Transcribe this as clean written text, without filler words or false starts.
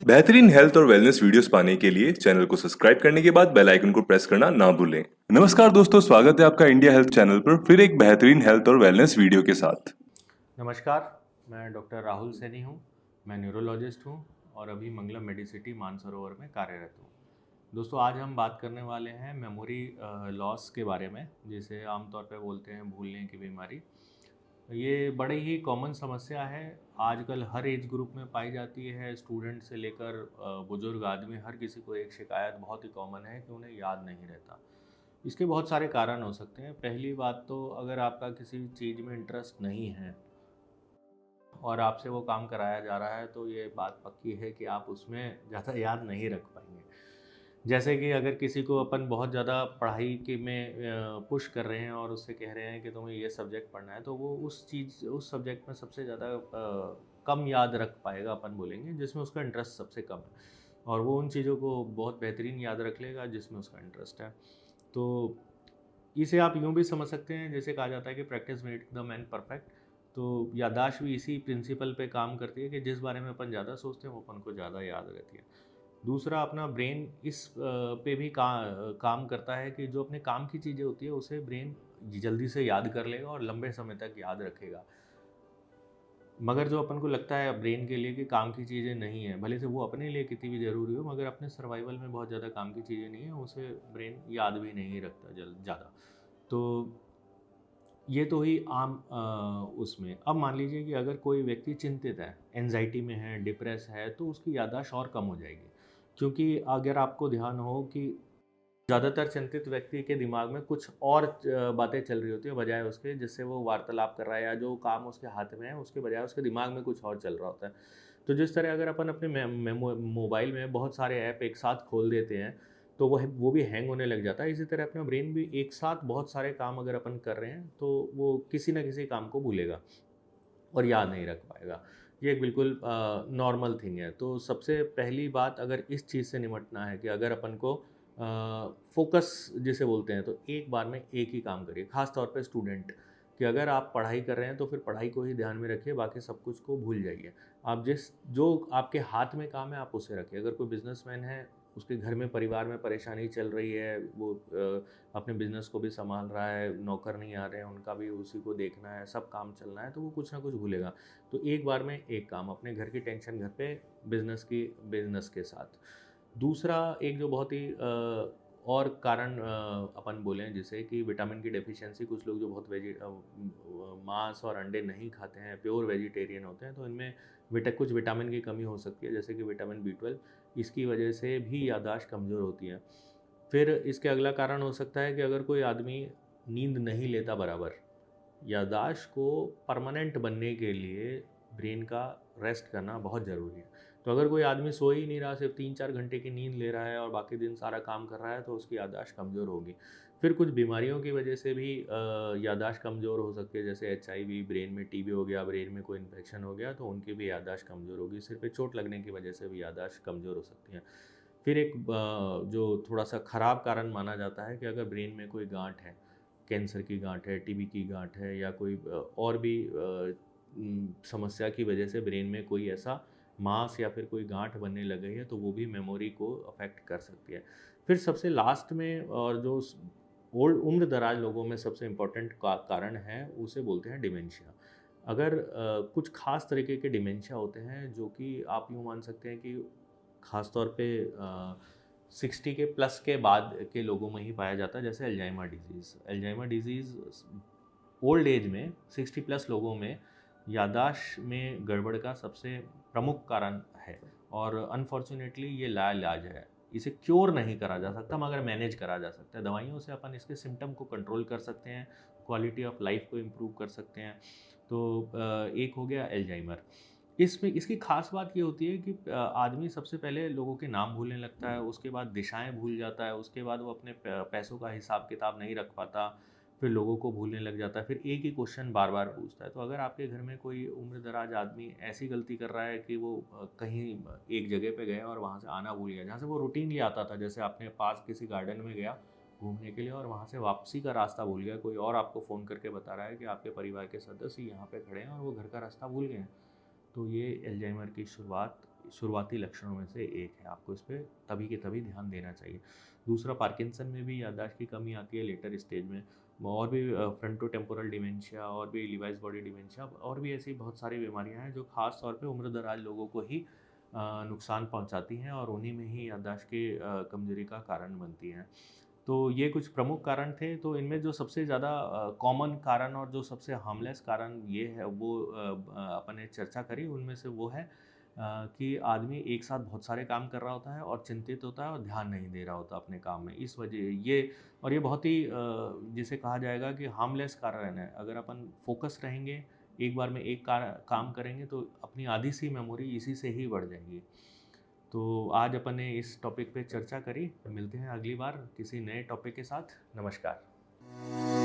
बेहतरीन हेल्थ और wellness videos पाने के लिए चैनल को सब्सक्राइब करने के बाद बेल आइकन को प्रेस करना ना भूलें। नमस्कार दोस्तों, स्वागत है आपका इंडिया हेल्थ चैनल पर फिर एक बेहतरीन हेल्थ और वेलनेस वीडियो के साथ। नमस्कार, मैं डॉक्टर राहुल सैनी हूँ। मैं न्यूरोलॉजिस्ट हूँ और अभी मंगलम मेडिसिटी मानसरोवर में कार्यरत हूँ। दोस्तों, आज हम बात करने वाले हैं मेमोरी लॉस के बारे में, जिसे आमतौर पर बोलते हैं भूलने की बीमारी। ये बड़ी ही कॉमन समस्या है, आजकल हर एज ग्रुप में पाई जाती है। स्टूडेंट से लेकर बुजुर्ग आदमी, हर किसी को एक शिकायत बहुत ही कॉमन है कि उन्हें याद नहीं रहता। इसके बहुत सारे कारण हो सकते हैं। पहली बात तो, अगर आपका किसी चीज़ में इंटरेस्ट नहीं है और आपसे वो काम कराया जा रहा है, तो ये बात पक्की है कि आप उसमें ज़्यादा याद नहीं रख पाएंगे। जैसे कि अगर किसी को अपन बहुत ज़्यादा पढ़ाई के में पुश कर रहे हैं और उससे कह रहे हैं कि तुम्हें ये सब्जेक्ट पढ़ना है, तो वो उस सब्जेक्ट में सबसे ज़्यादा कम याद रख पाएगा, अपन बोलेंगे, जिसमें उसका इंटरेस्ट सबसे कम है। और वो उन चीज़ों को बहुत बेहतरीन याद रख लेगा जिसमें उसका इंटरेस्ट है। तो इसे आप यूँ भी समझ सकते हैं, जैसे कहा जाता है कि practice make the man perfect. तो याददाश्त भी इसी प्रिंसिपल पे काम करती है कि जिस बारे में अपन ज़्यादा सोचते हैं वो अपन को ज़्यादा याद रहती है। दूसरा, अपना ब्रेन इस पे भी काम करता है कि जो अपने काम की चीज़ें होती है उसे ब्रेन जल्दी से याद कर लेगा और लंबे समय तक याद रखेगा। मगर जो अपन को लगता है ब्रेन के लिए कि काम की चीज़ें नहीं है, भले से वो अपने लिए कितनी भी ज़रूरी हो, मगर अपने सर्वाइवल में बहुत ज़्यादा काम की चीज़ें नहीं है, उसे ब्रेन याद भी नहीं रखता ज़्यादा। तो ये तो ही आम उसमें। अब मान लीजिए कि अगर कोई व्यक्ति चिंतित है, एंजाइटी में है, डिप्रेस है, तो उसकी याददाश्त और कम हो जाएगी। क्योंकि अगर आपको ध्यान हो कि ज़्यादातर चिंतित व्यक्ति के दिमाग में कुछ और बातें चल रही होती है, बजाय उसके जिससे वो वार्तालाप कर रहा है, या जो काम उसके हाथ में है उसके बजाय उसके दिमाग में कुछ और चल रहा होता है। तो जिस तरह अगर अपन अपने मोबाइल में बहुत सारे ऐप एक साथ खोल देते हैं, तो वो भी हैंग होने लग जाता है। इसी तरह अपना ब्रेन भी एक साथ बहुत सारे काम अगर अपन कर रहे हैं, तो वो किसी ना किसी काम को भूलेगा और याद नहीं रख पाएगा। ये एक बिल्कुल नॉर्मल थिंग है। तो सबसे पहली बात, अगर इस चीज़ से निपटना है कि अगर अपन को फोकस जिसे बोलते हैं, तो एक बार में एक ही काम करिए। ख़ास तौर पे स्टूडेंट, कि अगर आप पढ़ाई कर रहे हैं तो फिर पढ़ाई को ही ध्यान में रखिए, बाकी सब कुछ को भूल जाइए। आप जो आपके हाथ में काम है आप उसे रखिए। अगर कोई बिजनेसमैन है, उसके घर में परिवार में परेशानी चल रही है, वो अपने बिज़नेस को भी सँभाल रहा है, नौकर नहीं आ रहे हैं, उनका भी उसी को देखना है, सब काम चलना है, तो वो कुछ ना कुछ भूलेगा। तो एक बार में एक काम, अपने घर की टेंशन घर पे, बिज़नेस के साथ। दूसरा, एक जो बहुत ही और कारण अपन बोलें जिसे, कि विटामिन की डेफिशिएंसी। कुछ लोग जो बहुत मांस और अंडे नहीं खाते हैं, प्योर वेजिटेरियन होते हैं, तो इनमें कुछ विटामिन की कमी हो सकती है, जैसे कि विटामिन B12। इसकी वजह से भी याददाश्त कमज़ोर होती है। फिर इसके अगला कारण हो सकता है कि अगर कोई आदमी नींद नहीं लेता बराबर, याददाश्त को परमानेंट बनने के लिए ब्रेन का रेस्ट करना बहुत ज़रूरी है। तो अगर कोई आदमी सो ही नहीं रहा, सिर्फ 3-4 घंटे की नींद ले रहा है और बाकी दिन सारा काम कर रहा है, तो उसकी याददाश्त कमज़ोर होगी। फिर कुछ बीमारियों की वजह से भी याददाश्त कमज़ोर हो सकती है, जैसे HIV, ब्रेन में TB हो गया, ब्रेन में कोई इन्फेक्शन हो गया, तो उनकी भी याददाश्त कमज़ोर होगी। सिर पे चोट लगने की वजह से भी याददाश्त कमज़ोर हो सकती है। फिर एक जो थोड़ा-सा ख़राब कारण माना जाता है, कि अगर ब्रेन में कोई गाँठ है, कैंसर की गाँठ है, TB की गाँठ है, या कोई और भी समस्या की वजह से ब्रेन में कोई ऐसा मांस या फिर कोई गाँठ बनने लग गई है, तो वो भी मेमोरी को अफ़ेक्ट कर सकती है। फिर सबसे लास्ट में, और जो ओल्ड उम्र दराज लोगों में सबसे इम्पोर्टेंट कारण है, उसे बोलते हैं डिमेंशिया। अगर कुछ ख़ास तरीके के डिमेंशिया होते हैं, जो कि आप यूँ मान सकते हैं कि ख़ास तौर पे 60 के प्लस के बाद के लोगों में ही पाया जाता है, जैसे अल्जाइमर डिजीज़ ओल्ड एज में 60 प्लस लोगों में याददाश्त में गड़बड़ का सबसे प्रमुख कारण है, और अनफॉर्चुनेटली ये लाइलाज है। इसे क्योर नहीं करा जा सकता, मगर मैनेज करा जा सकता है। दवाइयों से अपन इसके सिम्टम को कंट्रोल कर सकते हैं, क्वालिटी ऑफ लाइफ को इम्प्रूव कर सकते हैं। तो एक हो गया अल्जाइमर। इसमें इसकी खास बात ये होती है कि आदमी सबसे पहले लोगों के नाम भूलने लगता है, उसके बाद दिशाएं भूल जाता है, उसके बाद वो अपने पैसों का हिसाब किताब नहीं रख पाता, फिर लोगों को भूलने लग जाता है, फिर एक ही क्वेश्चन बार बार पूछता है। तो अगर आपके घर में कोई उम्र दराज आदमी ऐसी गलती कर रहा है कि वो कहीं एक जगह पे गया और वहाँ से आना भूल गया, जहाँ से वो रूटीनली आता था, जैसे आपने पास किसी गार्डन में गया घूमने के लिए और वहाँ से वापसी का रास्ता भूल गया, कोई और आपको फ़ोन करके बता रहा है कि आपके परिवार के सदस्य यहाँ पे खड़े हैं और वो घर का रास्ता भूल गए हैं, तो ये अल्जाइमर की शुरुआत शुरुआती लक्षणों में से एक है। आपको इस पे तभी के तभी ध्यान देना चाहिए। दूसरा, पार्किंसन में भी याददाश्त की कमी आती है लेटर स्टेज में। और भी फ्रंटोटेम्पोरल डिमेंशिया और भी लिवाइस बॉडी डिमेंशिया और भी ऐसी बहुत सारी बीमारियां हैं जो ख़ास तौर पे उम्र-दराज लोगों को ही नुकसान पहुंचाती हैं और उन्हीं में ही याददाश्त की कमज़ोरी का कारण बनती हैं। तो ये कुछ प्रमुख कारण थे। तो इनमें जो सबसे ज़्यादा कॉमन कारण और जो सबसे हार्मलेस कारण ये है वो अपन ने चर्चा करी। उनमें से वो है कि आदमी एक साथ बहुत सारे काम कर रहा होता है और चिंतित होता है और ध्यान नहीं दे रहा होता अपने काम में। इस वजह ये बहुत ही जिसे कहा जाएगा कि हार्मलेस कारण है। अगर अपन फोकस रहेंगे, एक बार में एक काम करेंगे तो अपनी आधी सी मेमोरी इसी से ही बढ़ जाएगी। तो आज अपन ने इस टॉपिक पे चर्चा करी। मिलते हैं अगली बार किसी नए टॉपिक के साथ। नमस्कार।